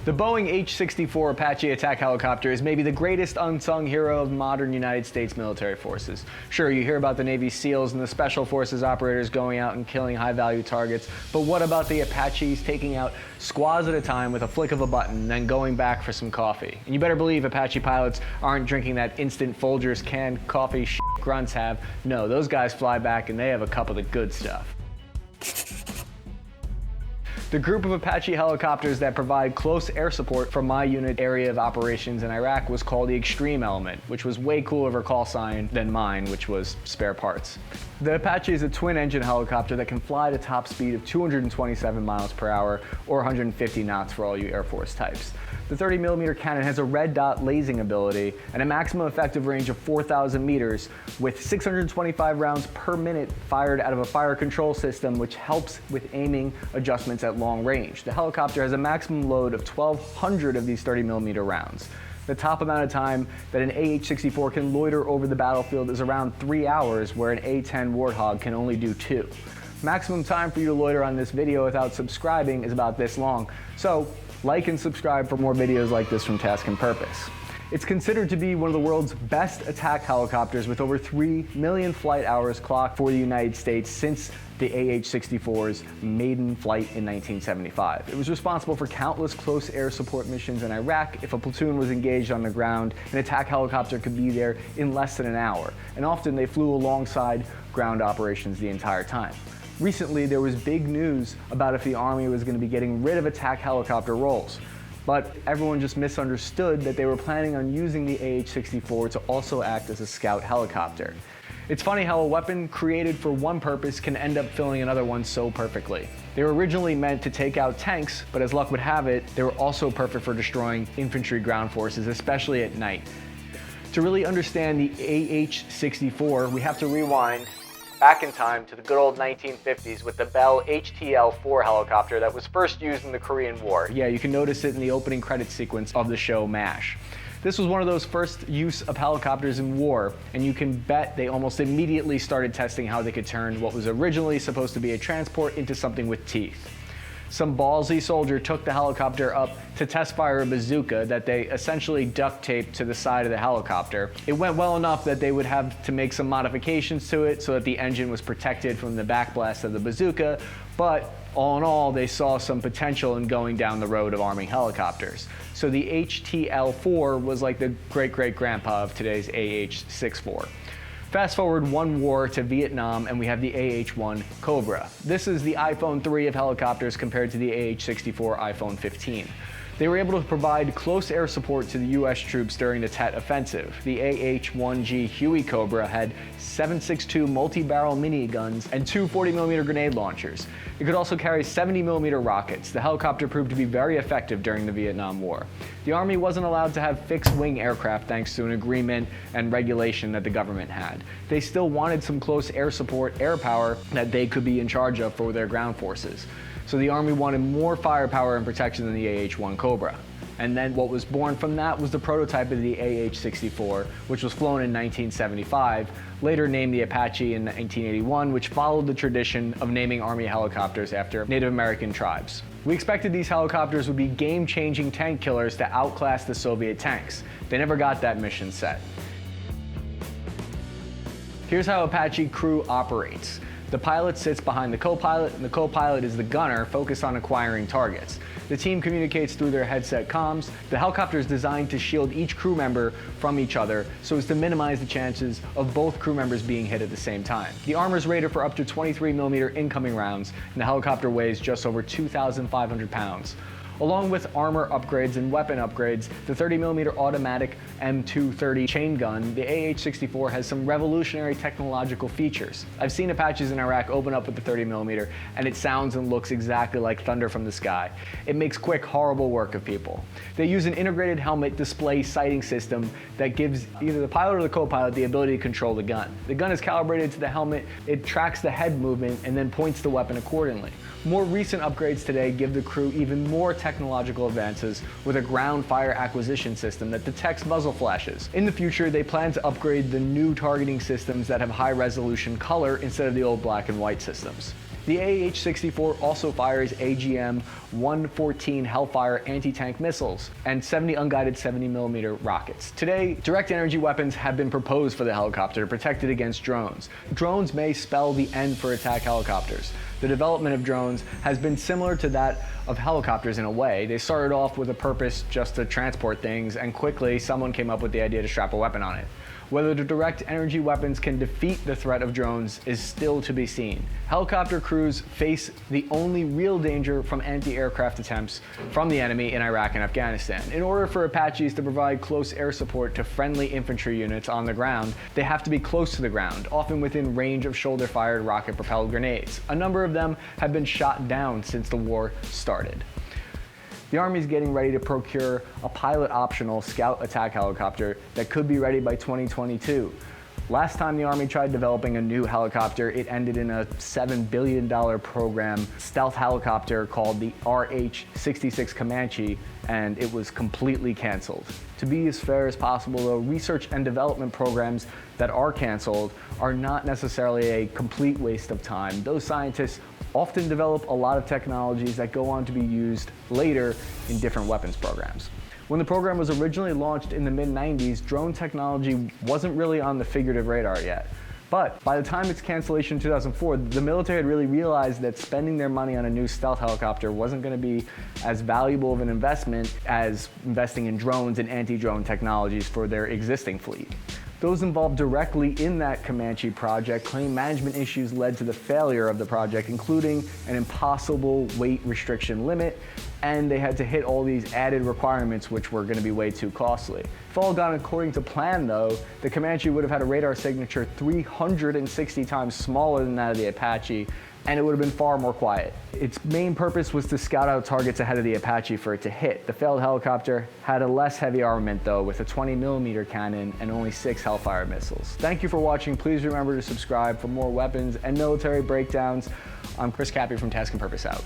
The Boeing H-64 Apache attack helicopter is maybe the greatest unsung hero of modern United States military forces. Sure, you hear about the Navy SEALs and the Special Forces operators going out and killing high-value targets, but what about the Apaches taking out squads at a time with a flick of a button and then going back for some coffee? And you better believe Apache pilots aren't drinking that instant Folgers canned coffee grunts have. No, those guys fly back and they have a cup of the good stuff. The group of Apache helicopters that provide close air support for my unit area of operations in Iraq was called the Extreme Element, which was way cooler of a call sign than mine, which was spare parts. The Apache is a twin-engine helicopter that can fly at a top speed of 227 miles per hour or 150 knots for all you Air Force types. The 30mm cannon has a red dot lasing ability and a maximum effective range of 4,000 meters with 625 rounds per minute fired out of a fire control system, which helps with aiming adjustments at long range. The helicopter has a maximum load of 1,200 of these 30mm rounds. The top amount of time that an AH-64 can loiter over the battlefield is around 3 hours, where an A-10 Warthog can only do 2. Maximum time for you to loiter on this video without subscribing is about this long, so like and subscribe for more videos like this from Task and Purpose. It's considered to be one of the world's best attack helicopters with over 3 million flight hours clocked for the United States since the AH-64's maiden flight in 1975. It was responsible for countless close air support missions in Iraq. If a platoon was engaged on the ground, an attack helicopter could be there in less than an hour, and often they flew alongside ground operations the entire time. Recently, there was big news about if the Army was going to be getting rid of attack helicopter roles. But everyone just misunderstood that they were planning on using the AH-64 to also act as a scout helicopter. It's funny how a weapon created for one purpose can end up filling another one so perfectly. They were originally meant to take out tanks, but as luck would have it, they were also perfect for destroying infantry ground forces, especially at night. To really understand the AH-64, we have to rewind back in time to the good old 1950s with the Bell HTL-4 helicopter that was first used in the Korean War. Yeah, you can notice it in the opening credits sequence of the show MASH. This was one of those first use of helicopters in war, and you can bet they almost immediately started testing how they could turn what was originally supposed to be a transport into something with teeth. Some ballsy soldier took the helicopter up to test fire a bazooka that they essentially duct taped to the side of the helicopter. It went well enough that they would have to make some modifications to it so that the engine was protected from the backblast of the bazooka, but all in all, they saw some potential in going down the road of arming helicopters. So the HTL-4 was like the great-great-grandpa of today's AH-64. Fast forward one war to Vietnam and we have the AH-1 Cobra. This is the iPhone 3 of helicopters compared to the AH-64 iPhone 15. They were able to provide close air support to the US troops during the Tet Offensive. The AH-1G Huey Cobra had 7.62 multi-barrel miniguns and 2 40mm grenade launchers. It could also carry 70mm rockets. The helicopter proved to be very effective during the Vietnam War. The Army wasn't allowed to have fixed-wing aircraft thanks to an agreement and regulation that the government had. They still wanted some close air support, air power that they could be in charge of for their ground forces. So the Army wanted more firepower and protection than the AH-1 Cobra. And then what was born from that was the prototype of the AH-64, which was flown in 1975, later named the Apache in 1981, which followed the tradition of naming Army helicopters after Native American tribes. We expected these helicopters would be game-changing tank killers to outclass the Soviet tanks. They never got that mission set. Here's how Apache crew operates. The pilot sits behind the co-pilot, and the co-pilot is the gunner focused on acquiring targets. The team communicates through their headset comms. The helicopter is designed to shield each crew member from each other so as to minimize the chances of both crew members being hit at the same time. The armor is rated for up to 23mm incoming rounds, and the helicopter weighs just over 2,500 pounds. Along with armor upgrades and weapon upgrades, the 30mm automatic M230 chain gun, the AH-64 has some revolutionary technological features. I've seen Apaches in Iraq open up with the 30mm, and it sounds and looks exactly like thunder from the sky. It makes quick, horrible work of people. They use an integrated helmet display sighting system that gives either the pilot or the co-pilot the ability to control the gun. The gun is calibrated to the helmet, it tracks the head movement, and then points the weapon accordingly. More recent upgrades today give the crew even more technological advances with a ground fire acquisition system that detects muzzle flashes. In the future, they plan to upgrade the new targeting systems that have high resolution color instead of the old black and white systems. The AH-64 also fires AGM-114 HELLFIRE anti-tank missiles and 70 unguided 70mm rockets. Today, direct energy weapons have been proposed for the helicopter to protect it against drones. Drones may spell the end for attack helicopters. The development of drones has been similar to that of helicopters in a way. They started off with a purpose just to transport things, and quickly someone came up with the idea to strap a weapon on it. Whether the direct energy weapons can defeat the threat of drones is still to be seen. Helicopter crews face the only real danger from anti-aircraft attempts from the enemy in Iraq and Afghanistan. In order for Apaches to provide close air support to friendly infantry units on the ground, they have to be close to the ground, often within range of shoulder-fired rocket-propelled grenades. A number of them have been shot down since the war started. The Army is getting ready to procure a pilot-optional scout attack helicopter that could be ready by 2022. Last time the Army tried developing a new helicopter, it ended in a $7 billion program stealth helicopter called the AH-64 Comanche, and it was completely canceled. To be as fair as possible, though, research and development programs that are canceled are not necessarily a complete waste of time. Those scientists often develop a lot of technologies that go on to be used later in different weapons programs. When the program was originally launched in the mid-90s, drone technology wasn't really on the figurative radar yet. But by the time its cancellation in 2004, the military had really realized that spending their money on a new stealth helicopter wasn't going to be as valuable of an investment as investing in drones and anti-drone technologies for their existing fleet. Those involved directly in that Comanche project claim management issues led to the failure of the project, including an impossible weight restriction limit, and they had to hit all these added requirements which were going to be way too costly. If all gone according to plan, though, the Comanche would have had a radar signature 360 times smaller than that of the Apache, and it would have been far more quiet. Its main purpose was to scout out targets ahead of the Apache for it to hit. The failed helicopter had a less heavy armament, though, with a 20mm cannon and only 6 HELLFIRE missiles. Thank you for watching. Please remember to subscribe for more weapons and military breakdowns. I'm Chris Cappy from Task and Purpose out.